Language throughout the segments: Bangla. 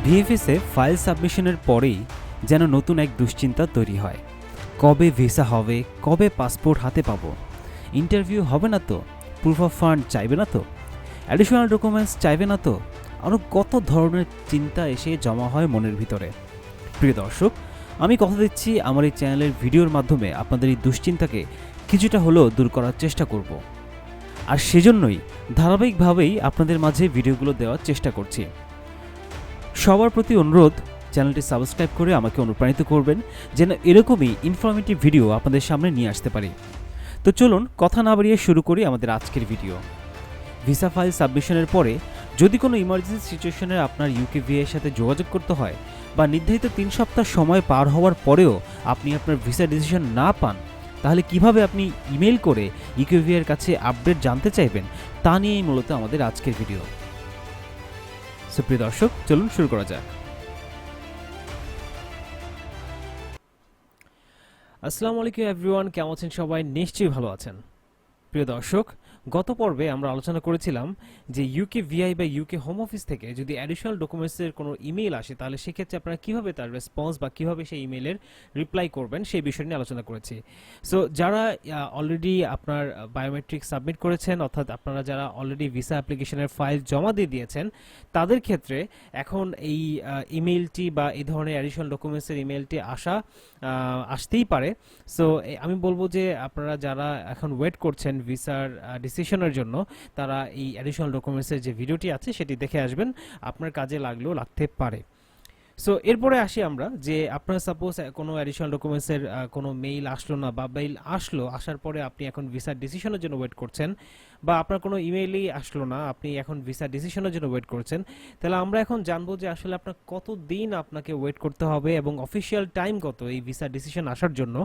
ভিএফএসে ফাইল সাবমিশনের পরেই যেন নতুন এক দুশ্চিন্তা তৈরি হয়। কবে ভিসা হবে, কবে পাসপোর্ট হাতে পাবো, ইন্টারভিউ হবে না তো, প্রুফ অফ ফান্ড চাইবে না তো, অ্যাডিশনাল ডকুমেন্টস চাইবে না তো, আরও কত ধরনের চিন্তা এসে জমা হয় মনের ভিতরে। প্রিয় দর্শক, আমি কথা দিচ্ছি আমার এই চ্যানেলের ভিডিওর মাধ্যমে আপনাদের এই দুশ্চিন্তাকে কিছুটা হলেও দূর করার চেষ্টা করব। আর সেজন্যই ধারাবাহিকভাবেই আপনাদের মাঝে ভিডিওগুলো দেওয়ার চেষ্টা করছি। সবার প্রতি অনুরোধ, চ্যানেলটি সাবস্ক্রাইব করে আমাকে অনুপ্রাণিত করবেন যেন এরকমই ইনফরমেটিভ ভিডিও আপনাদের সামনে নিয়ে আসতে পারি। তো চলুন কথা না বাড়িয়ে শুরু করি আমাদের আজকের ভিডিও। ভিসা ফাইল সাবমিশনের পরে যদি কোনো ইমার্জেন্সি সিচুয়েশনে আপনার ইউকেভিএ এর সাথে যোগাযোগ করতে হয় বা নির্ধারিত 3 সপ্তাহ সময় পার হওয়ার পরেও আপনি আপনার ভিসা ডিসিশন না পান, তাহলে কিভাবে আপনি ইমেল করে ইউকেভিএ এর কাছে আপডেট জানতে চাইবেন তা নিয়েই মূলত আমাদের আজকের ভিডিও। সুপ্রিয় দর্শক, চলুন শুরু করা যাক। আসসালামু আলাইকুম এভরিওয়ান, কেমন আছেন সবাই? নিশ্চয়ই ভালো আছেন। প্রিয় দর্শক, গত পর্বে আমরা আলোচনা করেছিলাম যে ইউকেভিআই বা ইউকে হোম অফিস থেকে যদি অ্যাডিশনাল ডকুমেন্টসের কোনো ইমেল আসে তাহলে সেক্ষেত্রে আপনারা কীভাবে তার রেসপন্স বা কীভাবে সেই ইমেলের রিপ্লাই করবেন সেই বিষয় নিয়ে আলোচনা করেছি। সো যারা অলরেডি আপনার বায়োমেট্রিক সাবমিট করেছেন, অর্থাৎ আপনারা যারা অলরেডি ভিসা অ্যাপ্লিকেশনের ফাইল জমা দিয়ে দিয়েছেন, তাদের ক্ষেত্রে এখন এই ইমেলটি বা এই ধরনের অ্যাডিশনাল ডকুমেন্টসের ইমেলটি আসতেই পারে। সো আমি বলবো যে আপনারা যারা এখন ওয়েট করছেন ভিসার ডিসিশনের জন্য, তারা এই অ্যাডিশনাল ডকুমেন্টসের যে ভিডিওটি আছে সেটি দেখে আসবেন, আপনার কাজে লাগতে পারে। সো এরপরে আসি আমরা যে আপনার সাপোজ কোনো অ্যাডিশনাল ডকুমেন্টসের কোনো মেইল আসলো না বা মেইল আসার পরে আপনি এখন ভিসার ডিসিশনের জন্য ওয়েট করছেন, বা আপনার কোনো ইমেইলই আসলো না, আপনি এখন ভিসা ডিসিশনের জন্য ওয়েট করছেন, তাহলে আমরা এখন জানবো যে আসলে আপনার কতদিন আপনাকে ওয়েট করতে হবে এবং অফিসিয়াল টাইম কত এই ভিসা ডিসিশন আসার জন্য।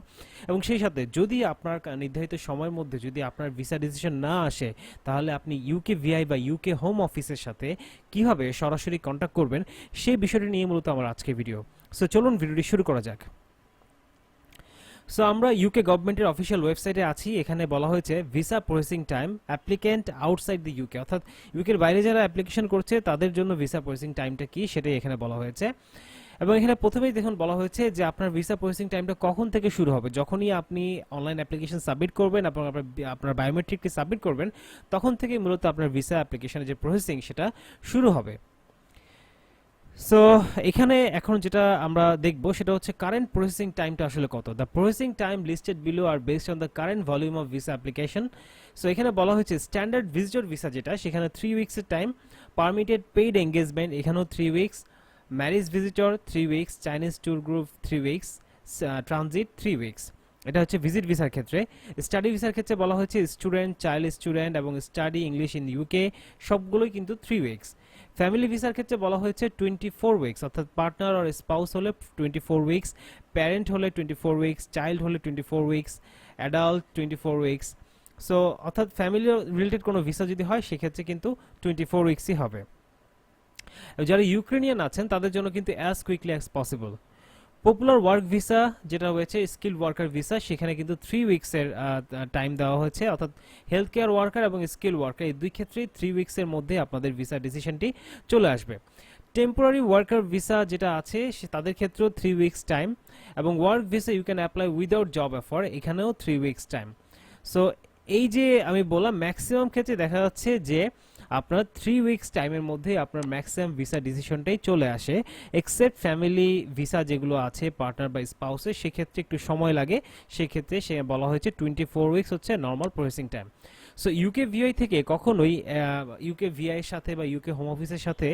এবং সেই সাথে যদি আপনার নির্ধারিত সময়ের মধ্যে যদি আপনার ভিসা ডিসিশন না আসে, তাহলে আপনি ইউকেভিআই বা ইউকে হোম অফিসের সাথে কিভাবে সরাসরি কন্ট্যাক্ট করবেন সেই বিষয়টি নিয়ে মূলত আমার আজকের ভিডিও। সো চলুন ভিডিওটি শুরু করা যাক। সো আমরা ইউকে গভর্নমেন্টের অফিসিয়াল ওয়েবসাইটে আছি। এখানে বলা হয়েছে visa processing time applicant outside the UK, অর্থাৎ ইউকের বাইরে যারা অ্যাপ্লিকেশন করছে তাদের জন্য ভিসা প্রসেসিং টাইমটা কি সেটাই এখানে বলা হয়েছে। এবং এখানে প্রথমেই দেখুন বলা হয়েছে যে আপনার ভিসা প্রসেসিং টাইমটা কখন থেকে শুরু হবে। যখনই আপনি অনলাইন অ্যাপ্লিকেশন সাবমিট করবেন এবং আপনার বায়োমেট্রিকটি সাবমিট করবেন, তখন থেকে মূলত আপনার ভিসা অ্যাপ্লিকেশনের যে প্রসেসিং সেটা শুরু হবে। সো এখানে এখন যেটা আমরা দেখব সেটা হচ্ছে কারেন্ট প্রসেসিং টাইমটা আসলে কত। The processing time listed below are based on the current volume of visa application. So এখানে বলা হয়েছে স্ট্যান্ডার্ড ভিজিটর ভিসা যেটা, সেখানে 3 উইক্সের টাইম, পারমিটেড পেইড এঙ্গেজমেন্ট এখানেও 3 weeks, marriage visitor 3 weeks, Chinese tour group 3 weeks, transit 3 weeks. এটা হচ্ছে ভিজিট ভিসার ক্ষেত্রে। স্টাডি ভিসার ক্ষেত্রে বলা হয়েছে স্টুডেন্ট, চাইল্ড স্টুডেন্ট এবং স্টাডি ইংলিশ ইন ইউকে সবগুলোই কিন্তু 3 উইক্স। ফ্যামিলি ভিসার ক্ষেত্রে বলা হয়েছে 24 উইক্স, অর্থাৎ পার্টনার আর স্পাউস হলে 24 উইক্স, প্যারেন্ট হলে 24 উইক্স, চাইল্ড হলে 24 উইক্স, অ্যাডাল্ট 24 উইক্স। সো অর্থাৎ ফ্যামিলি রিলেটেড কোনো ভিসা যদি হয় সেক্ষেত্রে কিন্তু 24 উইক্সই হবে। যারা ইউক্রেনিয়ান আছেন তাদের জন্য কিন্তু as quickly as possible. Popular work visa যেটা হয়েছে স্কিল ওয়ার্কার ভিসা, সেখানে কিন্তু 3 উইক্সের টাইম দেওয়া হয়েছে, অর্থাৎ হেলথ কেয়ার ওয়ার্কার এবং স্কিল ওয়ার্কার এই দুই ক্ষেত্রেই 3 উইক্সের মধ্যে আপনাদের ভিসা ডিসিশনটি চলে আসবে। টেম্পোরারি ওয়ার্কার ভিসা যেটা আছে তাদের ক্ষেত্রেও 3 উইক্স টাইম, এবং work visa you can apply without job offer, এখানেও 3 উইক্স টাইম। সো এই যে আমি বললাম ম্যাক্সিমাম ক্ষেত্রে দেখা যাচ্ছে যে আপনার 3 উইক্স টাইমের মধ্যে আপনার ম্যাক্সিমাম ভিসা ডিসিশনটাই চলে আসে, এক্সেপ্ট ফ্যামিলি ভিসা যেগুলো আছে পার্টনার বা স্পাউসের, সেক্ষেত্রে একটু সময় লাগে। সেক্ষেত্রে সে বলা হয়েছে 24 উইক্স হচ্ছে normal processing time. So UKVI থেকে কখনোই ইউকেভিআই এর সাথে বা ইউকে হোম অফিসের সাথে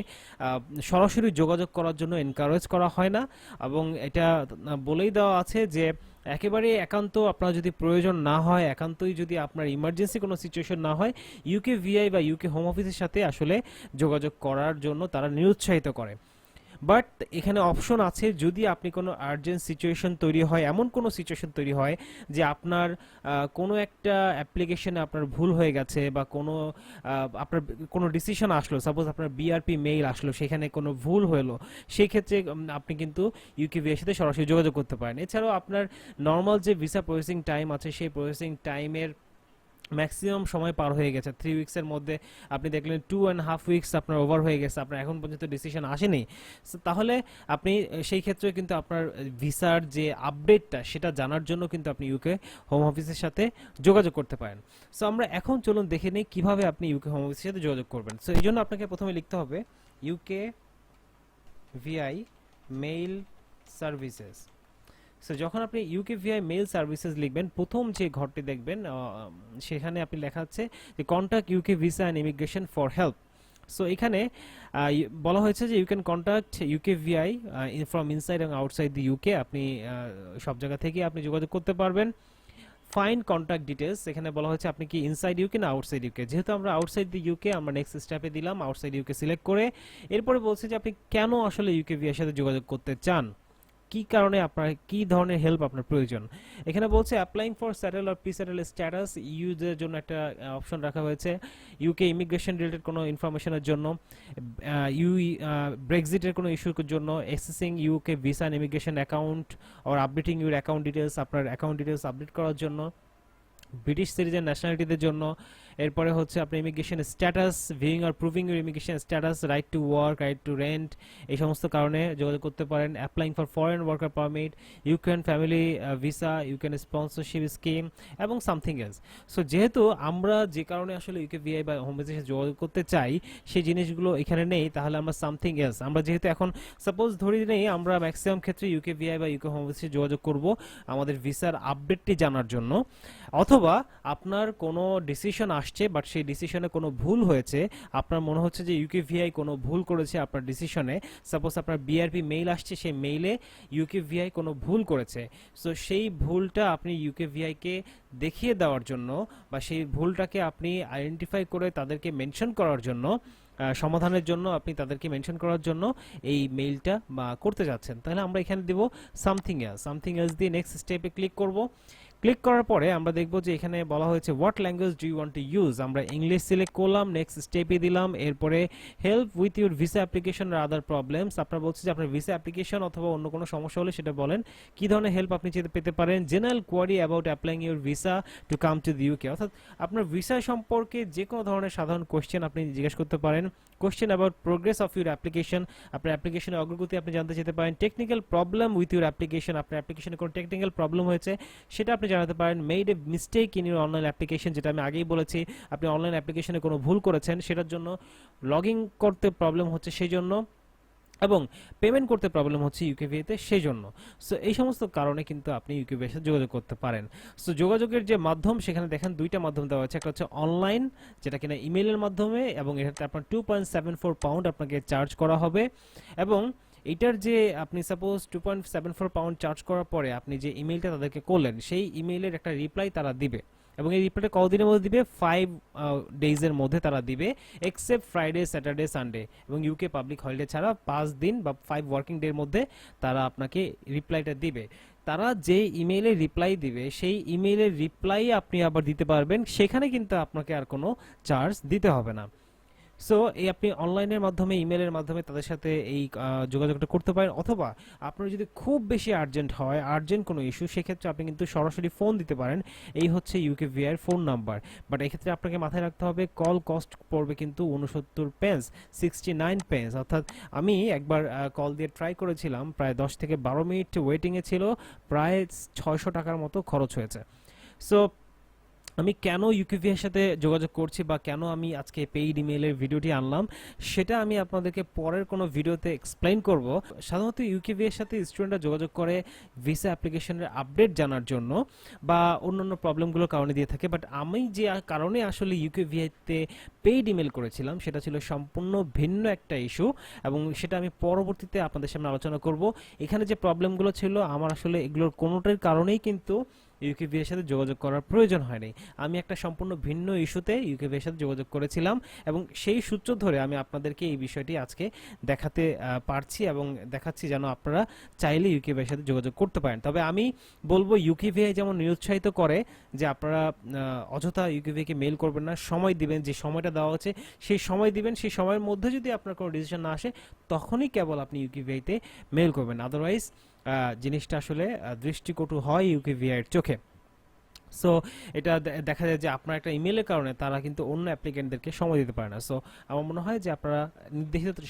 সরাসরি যোগাযোগ করার জন্য এনকারেজ করা হয় না, এবং এটা বলেই দেওয়া আছে যে একেবারে একান্ত আপনার যদি প্রয়োজন না হয়, একান্তই যদি আপনার ইমার্জেন্সি কোনো সিচুয়েশন না হয়, ইউকেভিআই বা ইউকে হোম অফিসের সাথে আসলে যোগাযোগ করার জন্য তারা নিরুৎসাহিত করে। বাট এখানে অপশন আছে, যদি আপনি কোনো আর্জেন্ট সিচুয়েশন তৈরি হয়, এমন কোনো সিচুয়েশন তৈরি হয় যে আপনার কোনো একটা অ্যাপ্লিকেশনে আপনার ভুল হয়ে গেছে বা আপনার কোনো ডিসিশন আসলো, সাপোজ আপনার বিআরপি মেইল আসলো, সেখানে কোনো ভুল হলো, সেই ক্ষেত্রে আপনি কিন্তু ইউকেভিআই এর সাথে সরাসরি যোগাযোগ করতে পারেন। এছাড়াও আপনার নর্মাল যে ভিসা প্রসেসিং টাইম আছে সেই প্রসেসিং টাইমের ম্যাক্সিমাম সময় পার হয়ে গেছে, 3 উইক্সের মধ্যে আপনি দেখলেন 2.5 উইক্স আপনার ওভার হয়ে গেছে, আপনার এখন পর্যন্ত ডিসিশন আসেনি। তাহলে আপনি সেই ক্ষেত্রে কিন্তু আপনার ভিসার যে আপডেটটা সেটা জানার জন্য কিন্তু আপনি ইউকে হোম অফিসের সাথে যোগাযোগ করতে পারেন। সো আমরা এখন চলুন দেখে নিই কিভাবে আপনি ইউকে হোম অফিসের সাথে যোগাযোগ করবেন। সো এই জন্য আপনাকে প্রথমে লিখতে হবে UK VI mail services. So যখন আপনি ইউকেভিআই মেইল সার্ভিসেস লিখবেন, প্রথম যে ঘরটি দেখবেন সেখানে আপনি লেখা আছে যে contact UK visa and immigration for help. So এখানে বলা হয়েছে যে you can contact UKVI from inside এবং আউটসাইড দি ইউকে। আপনি সব জায়গা থেকে আপনি যোগাযোগ করতে পারবেন। ফাইন কন্ট্যাক্ট ডিটেলস, এখানে বলা হয়েছে আপনি কি ইনসাইড ইউকে না আউটসাইড ইউকে। যেহেতু আমরা আউটসাইড দি ইউকে, আমরা নেক্সট স্টেপে দিলাম আউটসাইড ইউকে সিলেক্ট করে। এরপরে বলছে যে আপনি কেন আসলে ইউকেভিআই এর সাথে যোগাযোগ করতে চান, কি কারণে আপনার কি ধরনের হেল্প আপনার প্রয়োজন। এখানে বলছে applying for settled or pre settled status, ইউদের জন্য একটা অপশন রাখা হয়েছে, ইউকে ইমিগ্রেশন রিলেটেড কোনো ইনফরমেশনের জন্য, ইউ ব্রেক্সিটের কোনো ইস্যুর জন্য, accessing UK visa and immigration account or updating your account details, আপনার অ্যাকাউন্ট ডিটেলস আপডেট করার জন্য, ব্রিটিশ সিটিজেন ন্যাশনালিটিদের জন্য। এরপরে হচ্ছে আপনার immigration status, viewing or proving your immigration status, right to work, right to rent, এই সমস্ত কারণে যোগাযোগ করতে পারেন। Applying for foreign worker permit, Ukraine family visa, Ukraine sponsorship scheme এবং সামথিং এলস। সো যেহেতু আমরা যে কারণে আসলে ইউকেভিআই বা হোম অফিসে যোগাযোগ করতে চাই সেই জিনিসগুলো এখানে নেই, তাহলে আমরা সামথিং এলস, আমরা যেহেতু এখন সাপোজ ধরি নেই আমরা ম্যাক্সিমাম ক্ষেত্রে ইউকেভিআই বা ইউকে হোম অফিসে যোগাযোগ করব আমাদের ভিসার আপডেটটি জানার জন্য, অথবা আপনার কোনো ডিসিশন আসছে বাট সেই ডিসিশনে কোনো ভুল হয়েছে, আপনার মনে হচ্ছে যে ইউকেভিআই কোনো ভুল করেছে আপনার ডিসিশনে। সাপোজ আপনার বিআরপি মেইল আসছে, সেই মেইলে ইউকেভিআই কোনো ভুল করেছে। সো সেই ভুলটা আপনি ইউকেভিআইকে দেখিয়ে দেওয়ার জন্য বা সেই ভুলটাকে আপনি আইডেন্টিফাই করে তাদেরকে মেনশন করার জন্য, সমাধানের জন্য আপনি তাদেরকে মেনশন করার জন্য এই মেইলটা বা করতে যাচ্ছেন, তাহলে আমরা এখানে দেব সামথিং এলস। সামথিং এলস দিয়ে নেক্সট স্টেপে ক্লিক করব। ক্লিক করার পরে আমরা দেখব যে এখানে বলা হয়েছে what language do you want to use, আমরা ইংলিশ সিলেক্ট করলাম, নেক্সট স্টেপে দিলাম। এরপরে help with your visa application or other problems, আপনার বলছে যে আপনার ভিসা অ্যাপ্লিকেশন অথবা অন্য কোনো সমস্যা হলে সেটা বলেন, কি ধরনের হেল্প আপনি পেতে পারেন। General query about applying your visa to come to the UK, অর্থাৎ আপনার ভিসা সম্পর্কে যে কোনো ধরনের সাধারণ কোয়েশ্চেন আপনি জিজ্ঞেস করতে পারেন। Question about progress of your application, আপনার অ্যাপ্লিকেশনের অগ্রগতি আপনি জানতে চাইতে পারেন। Technical problem with your application, আপনার অ্যাপ্লিকেশনে কোনো টেকনিক্যাল প্রবলেম হয়েছে সেটা আপনি জানাতে পারেন। Made a mistake in your online application, যেটা আমি আগেই বলেছি, আপনি অনলাইন অ্যাপ্লিকেশনে কোনো ভুল করেছেন সেটার জন্য, লগ ইন করতে প্রবলেম হচ্ছে সেই জন্য, এবং পেমেন্ট করতে প্রবলেম হচ্ছে ইউকেভিতে সেই জন্য। সো এই সমস্ত কারণে কিন্তু আপনি ইউকেভির সাথে যোগাযোগ করতে পারেন। সো যোগাযোগের যে মাধ্যম সেখানে দেখেন দুইটা মাধ্যম দেওয়া আছে, একটা হচ্ছে অনলাইন যেটা কিনা ইমেইলের মাধ্যমে, এবং এটাতে আপনার 2.74 পাউন্ড আপনাকে চার্জ করা হবে। এবং এটার যে আপনি সাপোজ 2.74 পাউন্ড চার্জ করার পরে আপনি যে ইমেইলটা তাদেরকে করলেন সেই ইমেইলের একটা রিপ্লাই তারা দিবে, এবং এই রিপ্লাইটা কতদিনের মধ্যে দিবে, 5 ডেজের মধ্যে তারা দিবে, এক্সেপ্ট ফ্রাইডে, স্যাটারডে, সানডে, এবং ইউকে পাবলিক হলিডে ছাড়া 5 দিন বা 5 ওয়ার্কিং ডের মধ্যে তারা আপনাকে রিপ্লাইটা দিবে। তারা যে ইমেইলে রিপ্লাই দিবে সেই ইমেইলের রিপ্লাই আপনি আবার দিতে পারবেন, সেখানে কিন্তু আপনাকে আর কোনো চার্জ দিতে হবে না। সো এই আপনি অনলাইনের মাধ্যমে, ইমেলের মাধ্যমে তাদের সাথে এই যোগাযোগটা করতে পারেন, অথবা আপনার যদি খুব বেশি আর্জেন্ট হয়, আর্জেন্ট কোনো ইস্যু, সেক্ষেত্রে আপনি কিন্তু সরাসরি ফোন দিতে পারেন। এই হচ্ছে ইউকেভিআইয়ের ফোন নাম্বার। বাট এক্ষেত্রে আপনাকে মাথায় রাখতে হবে কল কস্ট পড়বে কিন্তু 69 পেন্স, 69 পেন্স। অর্থাৎ আমি একবার কল দিয়ে ট্রাই করেছিলাম, প্রায় 10 থেকে 12 মিনিট ওয়েটিংয়ে ছিল, প্রায় 600 টাকার মতো খরচ হয়েছে। সো আমি কেন ইউকেভিআইয়ের সাথে যোগাযোগ করছি বা কেন আমি আজকে পেইড ইমেইলের ভিডিওটি আনলাম সেটা আমি আপনাদেরকে পরের কোনো ভিডিওতে এক্সপ্লেইন করব। সাধারণত ইউকেভিআইয়ের সাথে স্টুডেন্টরা যোগাযোগ করে ভিসা অ্যাপ্লিকেশনের আপডেট জানার জন্য বা অন্যান্য প্রবলেমগুলোর কারণে দিয়ে থাকে, বাট আমি যে কারণে আসলে ইউকেভিআইতে পেইড ইমেল করেছিলাম সেটা ছিল সম্পূর্ণ ভিন্ন একটা ইস্যু, এবং সেটা আমি পরবর্তীতে আপনাদের সামনে আলোচনা করব। এখানে যে প্রবলেমগুলো ছিল আমার আসলে এগুলোর কোনোটার কারণেই কিন্তু ইউকেভিআইয়ের সাথে যোগাযোগ করার প্রয়োজন হয়নি। আমি একটা সম্পূর্ণ ভিন্ন ইস্যুতে ইউকেভিআইয়ের সাথে যোগাযোগ করেছিলাম, এবং সেই সূত্র ধরে আমি আপনাদেরকে এই বিষয়টি আজকে দেখাতে পারছি এবং দেখাচ্ছি যেন আপনারা চাইলে ইউকেভিআইয়ের সাথে যোগাযোগ করতে পারেন। তবে আমি বলবো ইউকেভিআই যেমন নিরুৎসাহিত করে যে আপনারা অযথা ইউকেভিআইকে মেইল করবেন না, সময় দিবেন, যে সময়টা দেওয়া হচ্ছে সেই সময় দিবেন, সেই সময়ের মধ্যে যদি আপনার কোনো ডিসিশন না আসে তখনই কেবল আপনি ইউকেভিআইতে মেইল করবেন, আদারওয়াইজ জিনিসটা আসলে দৃষ্টিকটু হয় ইউকেভিআইয়ের চোখে। সো এটা দেখা যায় যে আপনার একটা ইমেলের কারণে তারা কিন্তু অন্য অ্যাপ্লিকেন্টদেরকে সময় দিতে পারে না। সো আমার মনে হয় যে আপনারা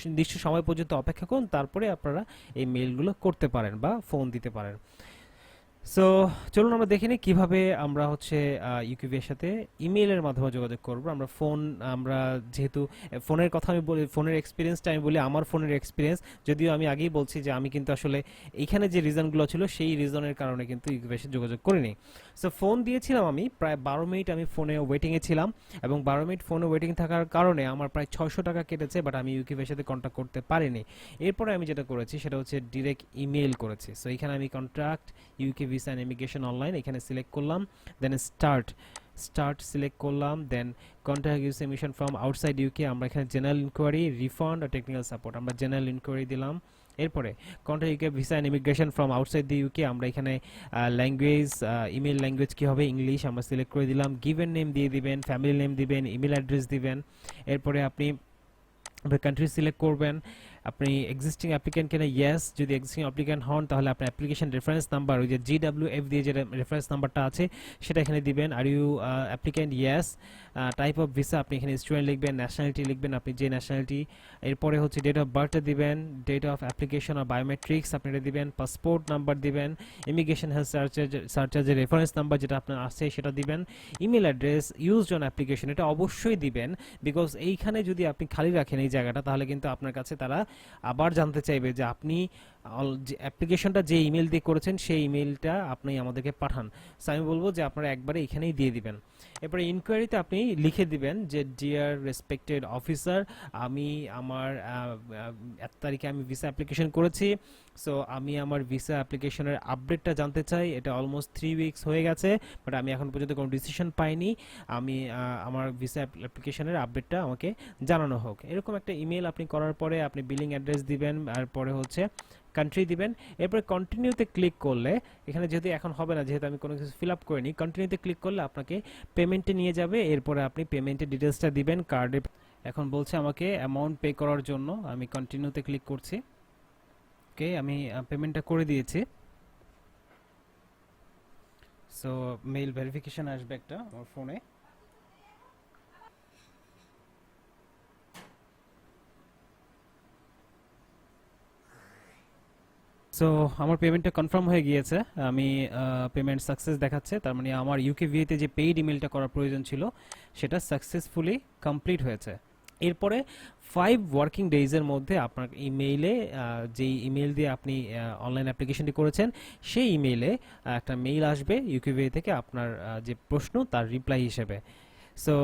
নির্দিষ্ট সময় পর্যন্ত অপেক্ষা করুন, তারপরে আপনারা এই মেইলগুলো করতে পারেন বা ফোন দিতে পারেন। সো চলুন আমরা দেখে নিই কিভাবে আমরা হচ্ছে ইউকিভি এর সাথে ইমেইলের মাধ্যমে যোগাযোগ করব। আমরা যেহেতু ফোনের কথা আমি বলি, ফোনের এক্সপিরিয়েন্সটা আমি বলি, আমার ফোনের এক্সপিরিয়েন্স, যদিও আমি আগেই বলছি যে আমি কিন্তু আসলে এইখানে যে রিজনগুলো ছিল সেই রিজনের কারণে কিন্তু ইউকিভি এর সাথে যোগাযোগ করিনি। সো ফোন দিয়েছিলাম আমি প্রায় 12 মিনিট আমি ফোনে ওয়েটিংয়ে ছিলাম, এবং 12 মিনিট ফোনে ওয়েটিং থাকার কারণে আমার প্রায় 600 টাকা কেটেছে, বাট আমি ইউকিভি এর সাথে কন্ট্যাক্ট করতে পারিনি। এরপরে আমি যেটা করেছি সেটা হচ্ছে ডিরেক্ট ইমেইল করেছি। সো এখানে আমি contact UK visa and immigration online এখানে সিলেক্ট করলাম, দেন স্টার্ট সিলেক্ট করলাম, then contact us emission from outside UK, আমরা এখানে জেনারেল ইনকোয়ারি, রিফান্ড আর টেকনিক্যাল সাপোর্ট, আমরা জেনারেল ইনকোয়ারি দিলাম। এরপরে contact UK visa and immigration from outside the UK, আমরা এখানে ল্যাঙ্গুয়েজ, ইমেল ল্যাঙ্গুয়েজ কী হবে, ইংলিশ আমরা সিলেক্ট করে দিলাম। গিভেন নেম দিয়ে দিবেন, ফ্যামিলি নেম দিবেন, ইমেল অ্যাড্রেস দিবেন। এরপরে আপনি কান্ট্রি সিলেক্ট করবেন। আপনি এক্সিস্টিং অ্যাপ্লিক্যান্ট কিনা, ইয়েস, যদি এক্সিস্টিং অ্যাপ্লিক্যান্ট হন তাহলে আপনার অ্যাপ্লিকেশন রেফারেন্স নাম্বার, ওই যে GWF দিয়ে যে রেফারেন্স নাম্বারটা আছে সেটা এখানে দিবেন। Are you applicant, yes. Type of visa আপনি এখানে স্টুডেন্ট লিখবেন, ন্যাশনালিটি লিখবেন আপনি যে ন্যাশনালিটি। এরপরে হচ্ছে ডেট অফ বার্থটা দিবেন, date of application or biometrics আপনি এটা দিবেন, পাসপোর্ট নাম্বার দিবেন, ইমিগ্রেশন হেলথ সার্চার্জের রেফারেন্স নাম্বার যেটা আপনার আছে সেটা দিবেন, email address used on application এটা অবশ্যই দিবেন, বিকজ এইখানে যদি আপনি খালি রাখেন এই জায়গাটা তাহলে কিন্তু আপনার কাছে তারা আবার জানতে চাইবে যে আপনি অ্যাপ্লিকেশনটা যে ইমেল দিয়ে করেছেন সেই ইমেলটা আপনি আমাদেরকে পাঠান। সো আমি বলবো যে আপনারা একবারে এখানেই দিয়ে দিবেন। এরপরে ইনকোয়ারিতে আপনি লিখে দিবেন যে ডিয়ার রেসপেক্টেড অফিসার, আমি আমার এত তারিখে আমি ভিসা অ্যাপ্লিকেশন করেছি। সো আমি আমার ভিসা অ্যাপ্লিকেশনের আপডেটটা জানতে চাই, এটা অলমোস্ট 3 উইকস হয়ে গেছে, বাট আমি এখন পর্যন্ত কোনো ডিসিশন পাইনি, আমি আমার ভিসা অ্যাপ্লিকেশনের আপডেটটা আমাকে জানানো হোক। এরকম একটা ইমেল আপনি করার পরে আপনি বিলিং অ্যাড্রেস দিবেন, আর পরে হচ্ছে কান্ট্রি দিবেন। এরপরে কন্টিনিউতে ক্লিক করলে, এখানে যেহেতু এখন হবে না যেহেতু আমি কোনো কিছু ফিল আপ করিনি, কন্টিনিউতে ক্লিক করলে আপনাকে পেমেন্টে নিয়ে যাবে। এরপরে আপনি পেমেন্টের ডিটেলসটা দিবেন কার্ডে। এখন বলছে আমাকে অ্যামাউন্ট পে করার জন্য, আমি কন্টিনিউতে ক্লিক করছি। ওকে, আমি পেমেন্টটা করে দিয়েছি। সো মেইল ভেরিফিকেশন আসবে একটা আমার ফোনে। সো আমার পেমেন্টটা কনফার্ম হয়ে গিয়েছে, আমি পেমেন্ট সাকসেস দেখাচ্ছে, তার মানে আমার ইউকেভিতে যে পেইড ইমেলটা করার প্রয়োজন ছিল সেটা সাকসেসফুলি কমপ্লিট হয়েছে। এরপরে 5 ওয়ার্কিং ডেজের মধ্যে আপনার ইমেইলে, যেই ইমেল দিয়ে আপনি অনলাইন অ্যাপ্লিকেশনটি করেছেন সেই ইমেইলে একটা মেইল আসবে ইউকেভি থেকে আপনার যে প্রশ্ন তার রিপ্লাই হিসেবে। সো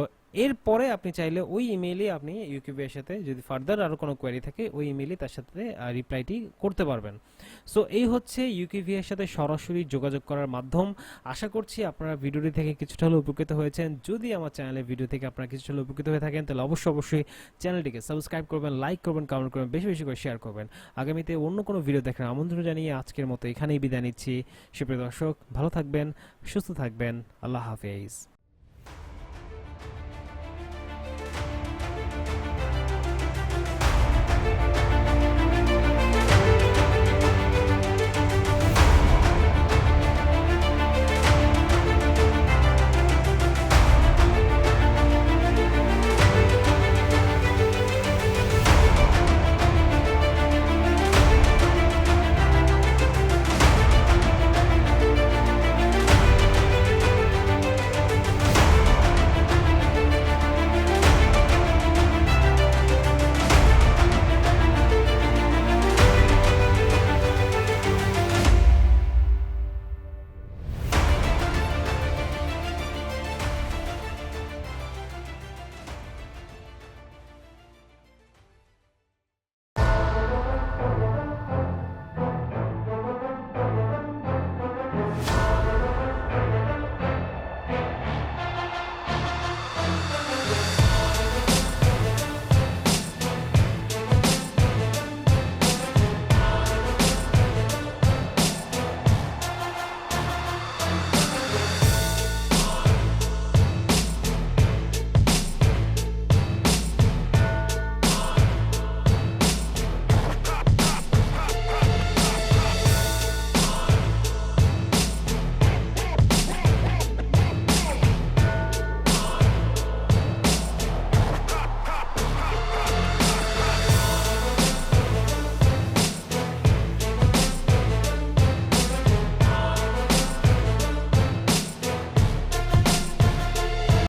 এরপরে আপনি চাইলে ওই ইমেইলে আপনি ইউকিউবের সাথে যদি ফার্দার আরও কোনো কোয়েরি থাকে ওই ইমেইলে তার সাথে রিপ্লাইটি করতে পারবেন। সো এই হচ্ছে ইউকিভি এর সাথে সরাসরি যোগাযোগ করার মাধ্যম। আশা করছি আপনারা ভিডিওটি থেকে কিছুটা হলেও উপকৃত হয়েছেন। যদি আমার চ্যানেলের ভিডিও থেকে আপনারা কিছুটা হলেও উপকৃত হয়ে থাকেন তাহলে অবশ্যই চ্যানেলটিকে সাবস্ক্রাইব করবেন, লাইক করবেন, কমেন্ট করবেন, বেশি বেশি করে শেয়ার করবেন। আগামীতে অন্য কোনো ভিডিও দেখার আমন্ত্রণ জানিয়ে আজকের মতো এখানেই বিদায় নিচ্ছি। সুপ্রিয় দর্শক, ভালো থাকবেন, সুস্থ থাকবেন, আল্লাহ হাফেজ।